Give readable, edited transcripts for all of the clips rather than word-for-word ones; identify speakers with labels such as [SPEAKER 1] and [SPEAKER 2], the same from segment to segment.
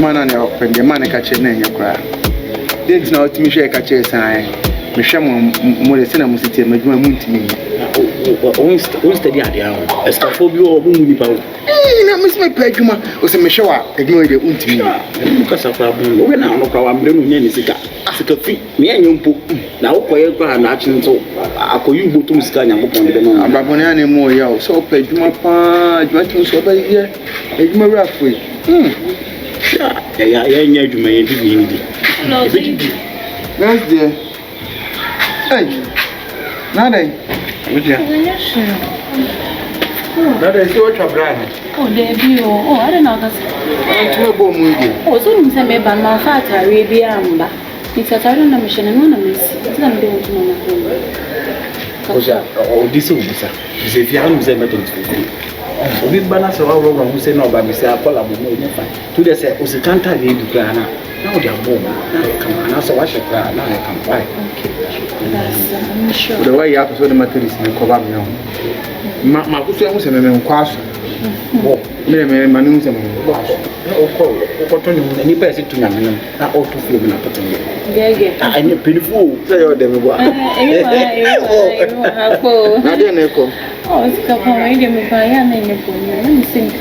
[SPEAKER 1] Man open the man catch in your cry. Did not me share catch a sign. Michelle Morrison and Musity and Moon to me. Won't study at the hour. A scaphobia or wound about. Miss my pejuma was a Michelle, ignore the unti. Because of problem, when I'm not our bringing any cigar. As a coffee, me and you put now quiet grand action so I call you to scan and open the moon. I'm Babonian more yell, so pejuma pa, you want to so by here, a maryafriyie. Yeah, you may do me. No, that's dear. Hey, Nana, would you? That is your brand.
[SPEAKER 2] Oh, there be oh, I don't know that's. Oh, so you say, maybe my father, Arabia, it's a time of mission and one of miss. It's not going to know. Oh, this is if you haven't said nothing to me. This balance of our program who say no, but we say I call up with no. To the say, was a canter need to cry now. Now they are born. Now they come. And also, I should cry. Now I can buy. Okay. I'm sure. The way you have to show the materials in the cover now. My cousin was a man quash. Oh, me, my news and quash. Oh, what any person to me. I ought to feel me. I need beautiful. Say your devil. Oh, it's a couple of medium if I am in the pool. Let me think.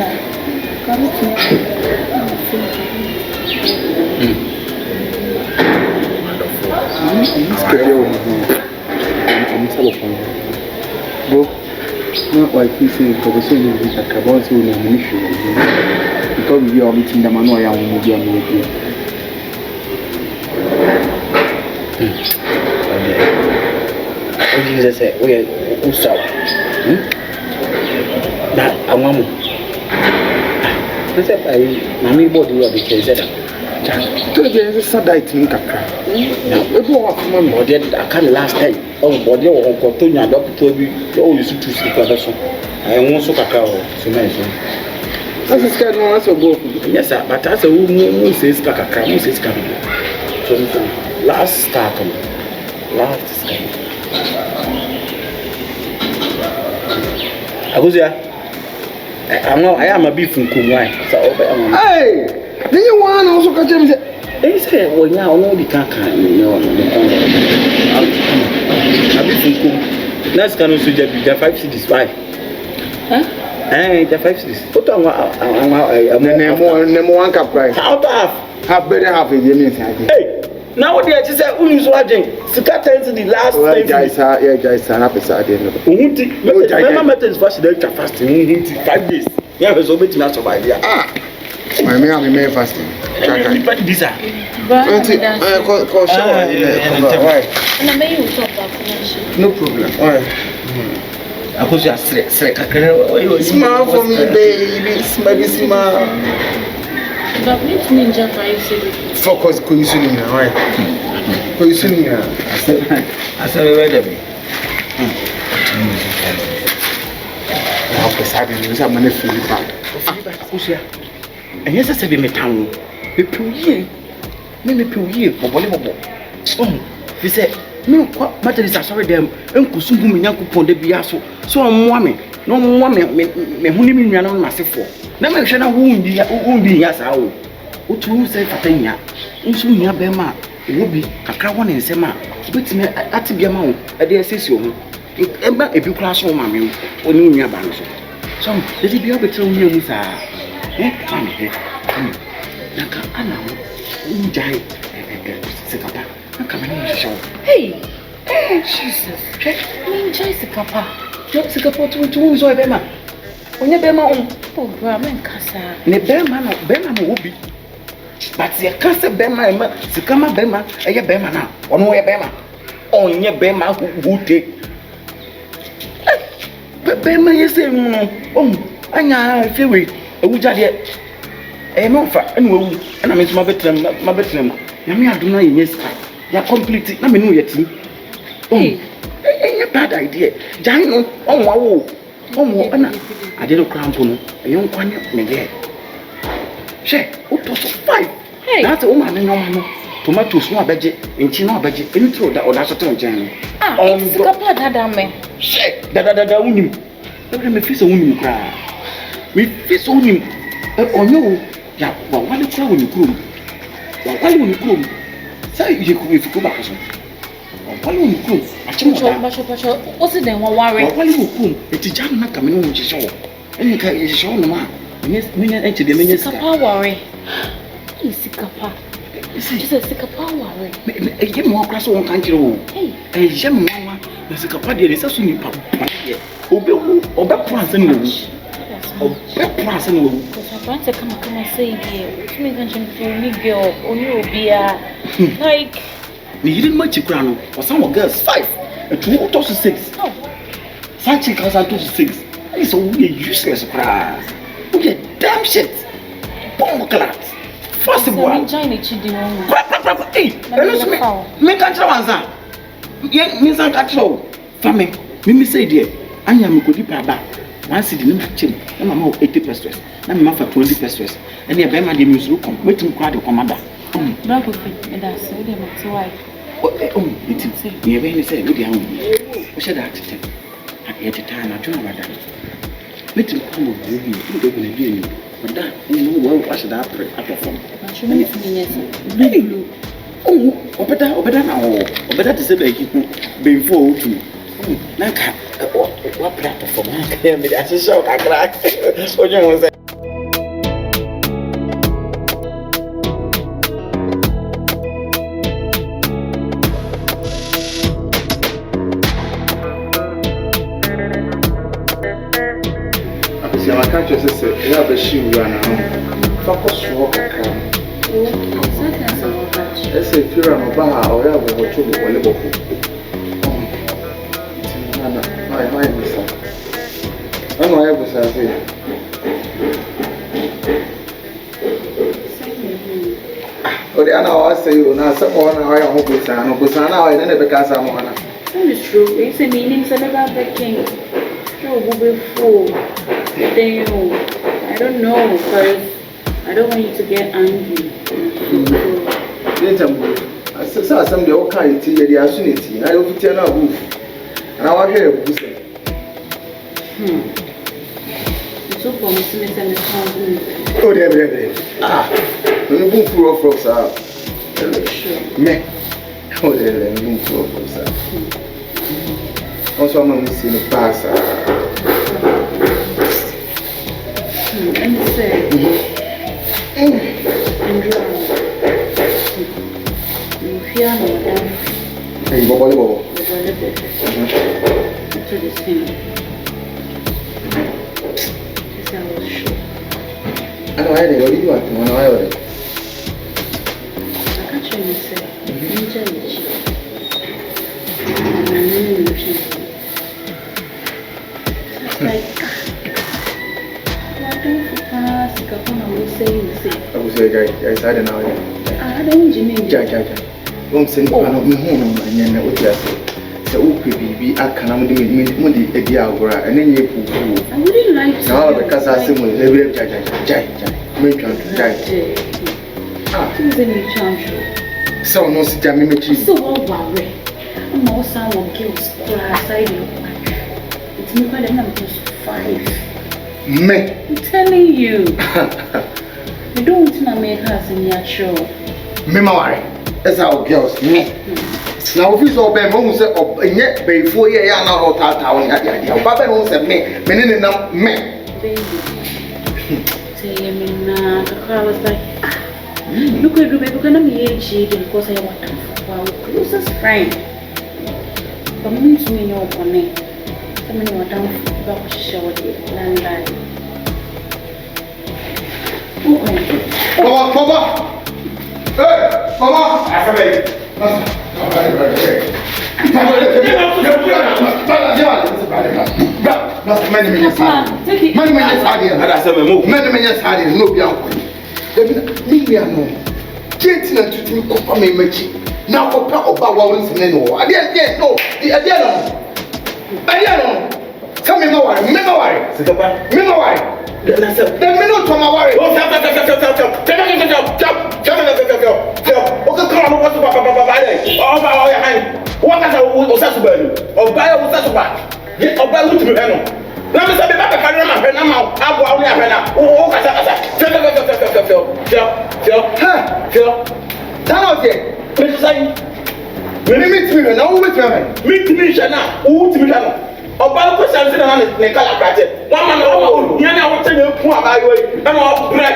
[SPEAKER 2] Not like you say, because the same is a carbon soon and an issue. Because we are meeting the Manoya and we are meeting. Jesus said, we are also. That a woman. I said, Mammy body will be killed. To the Sadite in Kaka. Now, body, I can't last time. Oh, body or continue adopt to be always to sleep at us. I want cacao to mention. That's a scared one also go. Yes, sir, but as a woman who says Kaka, who says Kaka. So, last start. Akosuagynel, I am a beef from Kumai. Hey, do you want also catch him? They say, well, now no, the can't a beef from Kum. That's can also the 5 cities. Why? Huh? Hey, the 5 cities. What I'm one cup price. Out of half better half in the inside. Hey. Now they just say Usewus Sikapa into the last guys are happy Saturday. Remember methods for fasting 5 days. Yeah, was over to not survive. My me fasting. This are no problem. Akosuagynel, smile for me, baby. Smile. But which ninja 5 cities? Focus coinciding, right? Coinciding. I said, wait a minute. I'm going to feel bad. And yes, I said, me town. Me Feat.Hajia. For Bolivor. Oh, he said, no, what matter is sorry, them, Uncle Sumbu Yanko Ponde Biaso. So I'm woman. No woman, me who me on myself for. Never shall I wound the yes, I will. What you say, Fatania? In soon, your bema, it will be a crown and sema. But me at the amount, I dare say so. If you class home, mammy, or new near bands. So, let it be able to tell me, Miss. Come here. I know. Sikapa. Come in, show. Hey, Jesus. Sikapa. Sikapa to Ohemaa. When you be my own, oh, Brahman Cassa. Ne Bema will be. But the Cassa Bema, Sikama Bema, a Bema now. On where Bema. On your Bema who take. Bema, you say, oh, I feel it. A wood yet. A month, and I miss my bedroom. Yammy, I do not, yes. You're completely, let me know yet. Oh, bad idea. Jano, on Anna. I didn't cramp on a young one again. She, what was 5? Hey, that's a woman, no. Tomatoes, no budget, and chino budget, and throw that or that's a turn.
[SPEAKER 3] Sikapa,
[SPEAKER 2] she, that woman. Let me fix a woman cry. We fix on him. Oh no, yeah, well, what is when you come? Why when you come? Say you could go back or something. Why when you come? I change
[SPEAKER 3] what's it then? Why
[SPEAKER 2] you come? It's a jam not coming on the show. And you can't show no man. Yes, to the minister.
[SPEAKER 3] Sikapa worry. Sikapa. It's a Sikapa worry.
[SPEAKER 2] A gem more class on country.
[SPEAKER 3] Hey,
[SPEAKER 2] a gem mama, the Sikapa, there is a swing pub. Obe plans and wounds. Obe plans and wounds.
[SPEAKER 3] Because I'm trying to come and say, which means I'm going to girl or you be like.
[SPEAKER 2] You didn't much crown or some girls 5 and 2 to 6.
[SPEAKER 3] Oh,
[SPEAKER 2] Sanchi class out to 6. It's a useless cry. Okay, damn shit. Bomb class. First of all,
[SPEAKER 3] I'm trying to cheat the one.
[SPEAKER 2] Hey, make a answer. Yeah, Miss Ancato. Family, Mimi say, dear, I am a good papa. Once he didn't chin, and I'm 80 pesos, and I'm for 20 pesos, and the Bema de Mus will come, waiting quite a commander.
[SPEAKER 3] Black of it, and that's so they must wife.
[SPEAKER 2] It's near when say, with the home. We said that at the time I told about that. Let him come over you, but that, you know, well, what should I perform? Oh, or better now, or better to say, before to Nanka, what platform? That's a shock. I crack. What you want to say?
[SPEAKER 1] I can't just say, you have a shoe runner. Focus walk. Let's say, if you're on a bar or you have a trouble, my mister. I know I was here. Oh, the other I say, you know, someone I hope it's an Okusana, I never got someone.
[SPEAKER 3] That is true. It's a meaning, son of the king. No, will be full. I don't know, because I don't want you to get angry.
[SPEAKER 1] I saw some of the old kind of tea, the opportunity. I don't tell a roof. And I want to hear what you say.
[SPEAKER 3] It's so promising and it's
[SPEAKER 1] Oh, there. Ah, when you move through off rocks out. Me. Oh, there, move through off rocks out. Also, I'm going to see the pass.
[SPEAKER 3] And say, and you fear no one.
[SPEAKER 1] Hey, Bobo.
[SPEAKER 3] To this thing. I was sure.
[SPEAKER 1] I know I did. What do you want? I
[SPEAKER 3] can't show you, sir. Like,
[SPEAKER 1] I will say, guys, I don't know.
[SPEAKER 3] I don't mean
[SPEAKER 1] Jack. Don't send one of me home and then what you say. So, be I can only a dear and then you
[SPEAKER 3] I wouldn't like to.
[SPEAKER 1] now because I see when they will Jack. Make you Jack. Ah,
[SPEAKER 3] things in the chance.
[SPEAKER 1] So, no, sit down,
[SPEAKER 3] so what worry? I'm also on kills side. It's more than I'm just 5.
[SPEAKER 1] Me.
[SPEAKER 3] I'm telling you. You don't want to make us in your show.
[SPEAKER 1] Me, my wife. That's our girls. Me. Now, if you saw Ben, who said, oh, yet before you are not all town, Papa won't say me, meaning enough me.
[SPEAKER 3] Baby. Say, I was like, look at you, baby, can I be because I want to our closest friend. But me to me, no one. Come in, what I'm about to show you, landline.
[SPEAKER 1] Papa! Hey! Mama! I come in. Ayano. Tell me my worry. Sikapa. Me my worry. Then me not to my worry. Oh, stop. Ọba ko sanse na ne kala prate one man o nya na wo tene ku abayo yi na mo bre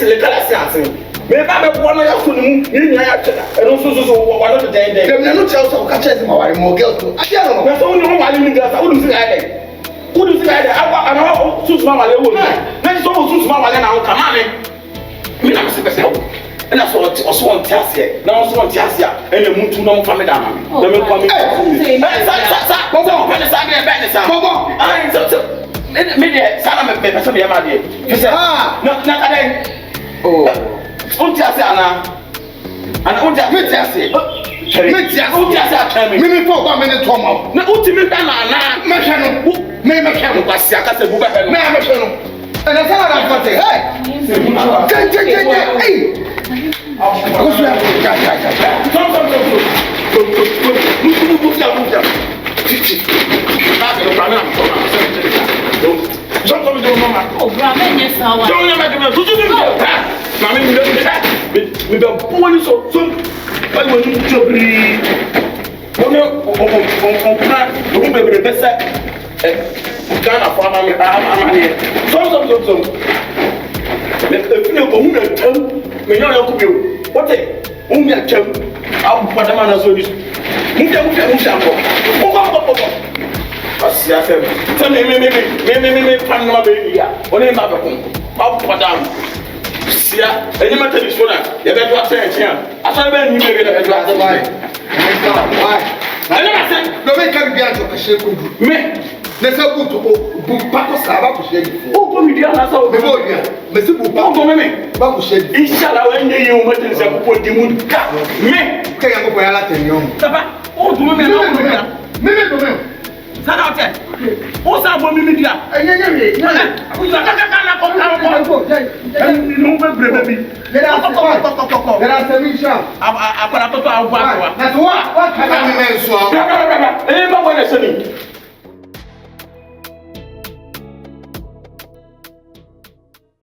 [SPEAKER 1] le kala sianse me ba be bo no ya so mu ni nya ya tena eno so wa no den dem na no tell so ka chese ma ware mo girls to adia no na so ni mo wale ni girls wo du si ade awa ana so ma wale wo na so mo so ma wale na wo kama me na se pese ena so on tiasie na so on tiasie ena mutu na mo fa me da ma na me kwa me sa bobo pe sa be be sa bobo ai so me de sa na me so me ma de kese na ade on tiasie ana on tiasie me tiasie atame me fo kwa me ne to ma na utimi da na me hwe no me hwe no kwasi aka se bu ba he no me hwe no ena sa na fate hey hey what umi akem abu padama na so ni muja ko asia sem se me pan no be ya oni ma be ko abu padam sia eni ma tell so na ye be do attention asa be ni be do why ana ma se do me ka bi ajo ka she ko du me ne se bu to bu pa ko sa ba ko she ni o ko mi dia na sa o be bo dia me se bu pa ko me ba ko she inshallah wa nge yi o ma tin se ko di mu ka me ka ya ko ya la tenyo taba o du me na ko dia me do me sana o te o sa bo mi dia enye o sa ka na ko ni no be bre bi le da ko le da se mi sha apara to awu ba wa na so wa ka na me so e ba bo na se ni